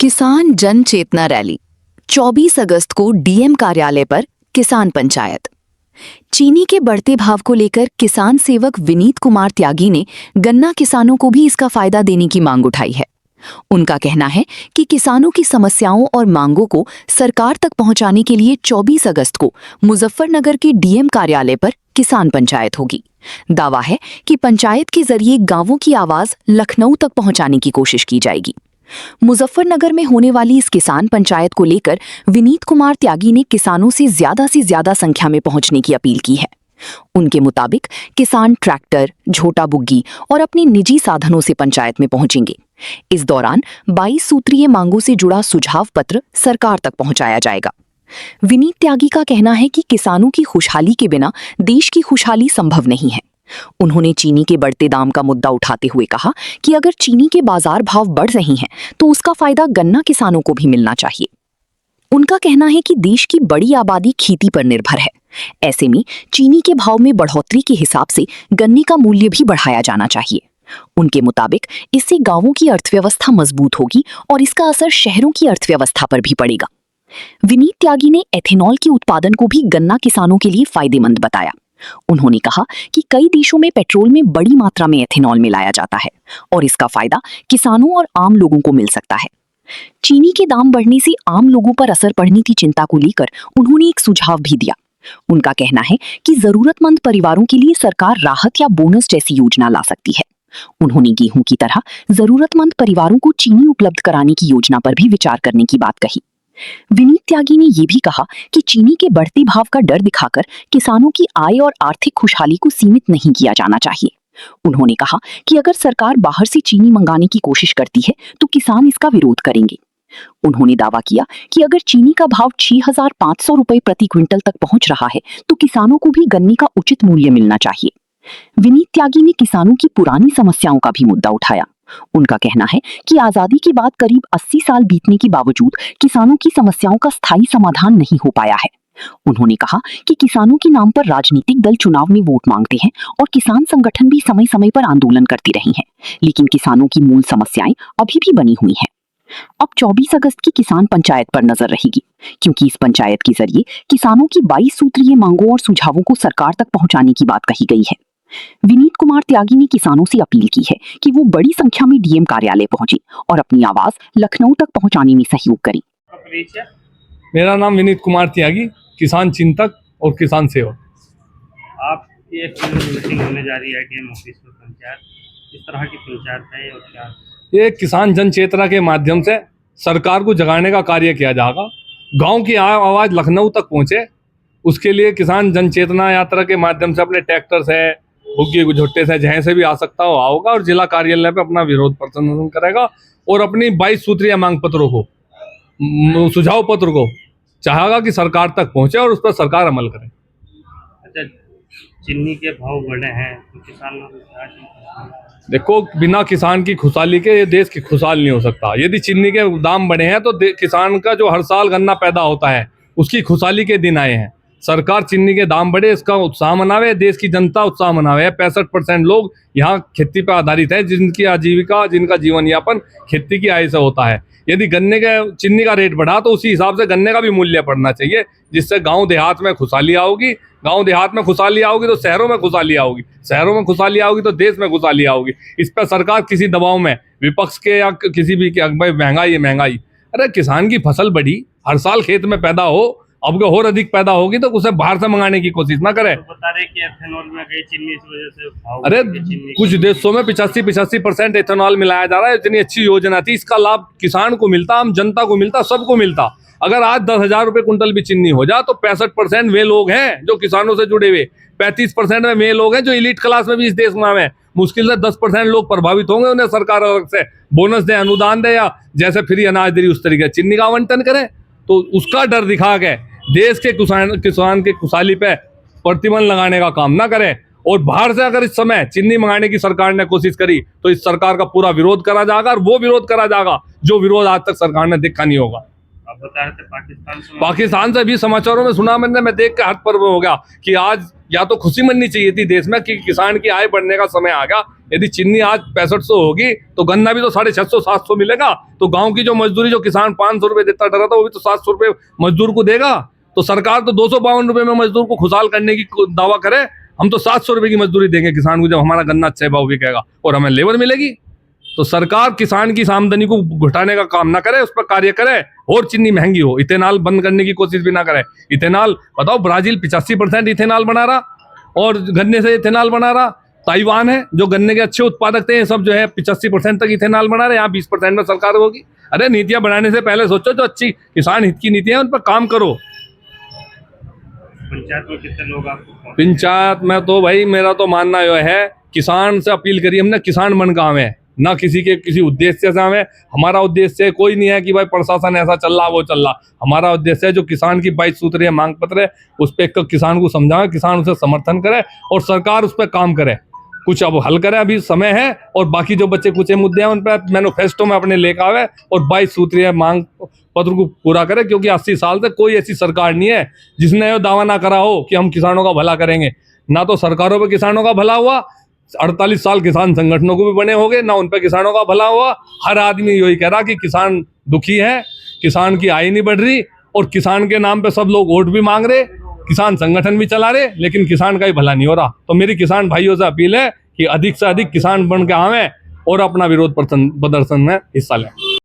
किसान जन चेतना रैली 24 अगस्त को डीएम कार्यालय पर किसान पंचायत। चीनी के बढ़ते भाव को लेकर किसान सेवक विनीत कुमार त्यागी ने गन्ना किसानों को भी इसका फायदा देने की मांग उठाई है। उनका कहना है कि किसानों की समस्याओं और मांगों को सरकार तक पहुंचाने के लिए 24 अगस्त को मुजफ्फरनगर के डीएम कार्यालय पर किसान पंचायत होगी। दावा है कि पंचायत के जरिए गांवों की आवाज लखनऊ तक पहुंचाने की कोशिश की जाएगी। मुजफ्फरनगर में होने वाली इस किसान पंचायत को लेकर विनीत कुमार त्यागी ने किसानों से ज्यादा संख्या में पहुंचने की अपील की है। उनके मुताबिक किसान ट्रैक्टर, झोटा बुग्गी और अपने निजी साधनों से पंचायत में पहुंचेंगे। इस दौरान 22 सूत्रीय मांगों से जुड़ा सुझाव पत्र सरकार तक पहुंचाया जाएगा। विनीत त्यागी का कहना है कि किसानों की खुशहाली के बिना देश की खुशहाली संभव नहीं है। उन्होंने चीनी के बढ़ते दाम का मुद्दा उठाते हुए कहा कि अगर चीनी के बाजार भाव बढ़ रहे हैं तो उसका फायदा गन्ना किसानों को भी मिलना चाहिए। उनका कहना है कि देश की बड़ी आबादी खेती पर निर्भर है। ऐसे में चीनी के भाव में बढ़ोतरी के हिसाब से गन्ने का मूल्य भी बढ़ाया जाना चाहिए। उनके मुताबिक इससे गांवों की अर्थव्यवस्था मजबूत होगी और इसका असर शहरों की अर्थव्यवस्था पर भी पड़ेगा। विनीत त्यागी ने एथेनॉल के उत्पादन को भी गन्ना किसानों के लिए फायदेमंद बताया। उन्होंने कहा कि कई देशों में पेट्रोल में बड़ी मात्रा में एथेनॉल मिलाया जाता है और इसका फायदा किसानों और आम लोगों को मिल सकता है। चीनी के दाम बढ़ने से आम लोगों पर असर पड़ने की चिंता को लेकर उन्होंने एक सुझाव भी दिया। उनका कहना है कि जरूरतमंद परिवारों के लिए सरकार राहत या बोनस जैसी योजना ला सकती है। उन्होंने गेहूं की तरह जरूरतमंद परिवारों को चीनी उपलब्ध कराने की योजना पर भी विचार करने की बात कही। विनीत त्यागी ने यह भी कहा कि चीनी के बढ़ते भाव का डर दिखाकर किसानों की आय और आर्थिक खुशहाली को सीमित नहीं किया जाना चाहिए। उन्होंने कहा कि अगर सरकार बाहर से चीनी मंगाने की कोशिश करती है तो किसान इसका विरोध करेंगे। उन्होंने दावा किया कि अगर चीनी का भाव 6,500 रुपए प्रति क्विंटल तक पहुंच रहा है तो किसानों को भी गन्ने का उचित मूल्य मिलना चाहिए। विनीत त्यागी ने किसानों की पुरानी समस्याओं का भी मुद्दा उठाया। उनका कहना है कि आजादी के बाद करीब 80 साल बीतने के बावजूद किसानों की समस्याओं का स्थायी समाधान नहीं हो पाया है। उन्होंने कहा कि किसानों के नाम पर राजनीतिक दल चुनाव में वोट मांगते हैं और किसान संगठन भी समय समय पर आंदोलन करती रही हैं, लेकिन किसानों की मूल समस्याएं अभी भी बनी हुई हैं। अब 24 अगस्त की किसान पंचायत पर नजर रहेगी, क्योंकि इस पंचायत के जरिए किसानों की 22 सूत्रीय मांगों और सुझावों को सरकार तक पहुंचाने की बात कही गई है। विनीत कुमार त्यागी ने किसानों से अपील की है कि वो बड़ी संख्या में डीएम कार्यालय पहुंचे और अपनी आवाज लखनऊ तक पहुंचाने में सहयोग करें। मेरा नाम विनीत कुमार त्यागी, किसान चिंतक और किसान सेवक। आप ये मीटिंग होने जा रही है डीएम ऑफिस में पंचायत, किस तरह की पंचायत है और क्या? ये किसान जन चेतना के माध्यम से सरकार को जगाने का कार्य किया जाएगा। गांव की आवाज लखनऊ तक पहुंचे, उसके लिए किसान जन चेतना यात्रा के माध्यम से अपने ट्रैक्टर से, बुग्गी झुट्टे से, जहाँ से भी आ सकता हो आओगा और जिला कार्यालय पे अपना विरोध प्रदर्शन करेगा और अपनी 22 सूत्रीय मांग पत्रों को, सुझाव पत्र को चाहेगा कि सरकार तक पहुंचे और उस पर सरकार अमल करे। अच्छा, चीनी के भाव बढ़े हैं तो किसानों को क्या चाहिए? देखो, बिना किसान की खुशहाली के ये देश की खुशहाल नहीं हो सकता। यदि चीनी के दाम बढ़े हैं तो किसान का जो हर साल गन्ना पैदा होता है उसकी खुशहाली के दिन आए हैं। सरकार चीनी के दाम बढ़े इसका उत्साह मनावे, देश की जनता उत्साह मनावे। 65% लोग यहाँ खेती पर आधारित है, जिनकी आजीविका, जिनका जीवन यापन खेती की आय से होता है। यदि गन्ने का, चीनी का रेट बढ़ा तो उसी हिसाब से गन्ने का भी मूल्य बढ़ना चाहिए, जिससे गांव देहात में खुशहाली आओगी। गांव देहात में खुशहाली आओगी तो शहरों में खुशहाली आओगी, शहरों में खुशहाली आओगी तो देश में खुशहाली आओगी। इस पर सरकार किसी दबाव में, विपक्ष के या किसी भी कि भाई महंगाई है महंगाई, अरे किसान की फसल बढ़ी, हर साल खेत में पैदा हो, अब और अधिक पैदा होगी तो उसे बाहर से मंगाने की कोशिश ना करे। तो बता रहे कि एथेनॉल में गई चीनी, इस वजह से भाव, अरे कुछ देशों में 85% एथेनॉल मिलाया जा रहा है। इतनी अच्छी योजना थी, इसका लाभ किसान को मिलता, आम जनता को मिलता, सबको मिलता। अगर आज 10,000 रुपए कुंटल भी चीनी हो जा तो 65% वे लोग हैं जो किसानों से जुड़े हुए, 35% में वे लोग हैं जो एलीट क्लास में भी इस देश में हैं। मुश्किल से 10% लोग प्रभावित होंगे, उन्हें सरकार अलग से बोनस दे, अनुदान दे, या जैसे फ्री अनाज दे रही उस तरीके चीनी का आवंटन करे। तो उसका डर दिखा के देश के किसान के खुशहाली पे प्रतिबंध लगाने का काम ना करे। और बाहर से अगर इस समय चीनी मंगाने की सरकार ने कोशिश करी तो इस सरकार का पूरा विरोध करा जाएगा, और वो विरोध करा जाएगा जो विरोध आज तक सरकार ने देखा नहीं होगा। बता रहे थे पाकिस्तान से भी समाचारों में सुना मैंने, मैं देख के हाथ पर वो हो गया कि आज या तो खुशी मननी चाहिए थी देश में कि किसान की आय बढ़ने का समय आ गया। यदि चीनी आज 6500 होगी तो गन्ना भी तो 650-700 मिलेगा। तो गांव की जो मजदूरी जो किसान 500 रुपए देता डरा था वो भी तो 700 रुपए मजदूर को देगा। तो सरकार तो 252 रुपए में मजदूर को खुशहाल करने की दावा करे, हम तो 700 रुपए की मजदूरी देंगे किसान को जब हमारा गन्ना अच्छे भाव बिकेगा और हमें लेबर मिलेगी। तो सरकार किसान की आमदनी को घटाने का काम ना करे, उस पर कार्य करे। और चीनी महंगी हो, इथेनॉल बंद करने की कोशिश भी ना करे। इथेनॉल बताओ, ब्राजील 85% इथेनॉल बना रहा और गन्ने से इथेनॉल बना रहा। ताइवान है जो गन्ने के अच्छे उत्पादक थे, सब जो है 85% तक इथेनॉल बना रहे, यहाँ 20% में सरकार होगी। अरे नीतियां बनाने से पहले सोचो, जो अच्छी किसान हित की नीतियां उन पर काम करो। पंचायत में कितने लोग आपको? पंचायत में तो भाई मेरा तो मानना यह है, किसान से अपील करिए हमने, किसान मन काम है ना किसी के किसी उद्देश्य से हमें। हमारा उद्देश्य कोई नहीं है कि भाई प्रशासन ऐसा चल रहा वो चल रहा। हमारा उद्देश्य है जो किसान की 22 सूत्रीय मांग पत्र है उस पर किसान को समझावे, किसान उसे समर्थन करे और सरकार उस पर काम करे, कुछ अब हल करे। अभी समय है और बाकी जो बच्चे कुछ मुद्दे हैं उन पर मैनिफेस्टो में अपने लेकर आवे और 22 सूत्रीय मांग पत्र को पूरा करे। क्योंकि 80 साल से कोई ऐसी सरकार नहीं है जिसने यह दावा ना करा हो कि हम किसानों का भला करेंगे। ना तो सरकारों पे किसानों का भला हुआ, 48 साल किसान संगठनों को भी बने हो गए, ना उन पे किसानों का भला हुआ। हर आदमी यही कह रहा कि किसान दुखी है, किसान की आय नहीं बढ़ रही और किसान के नाम पे सब लोग वोट भी मांग रहे, किसान संगठन भी चला रहे, लेकिन किसान का ही भला नहीं हो रहा। तो मेरी किसान भाइयों से अपील है कि अधिक से अधिक किसान बन के आवें और अपना विरोध प्रदर्शन में हिस्सा लें।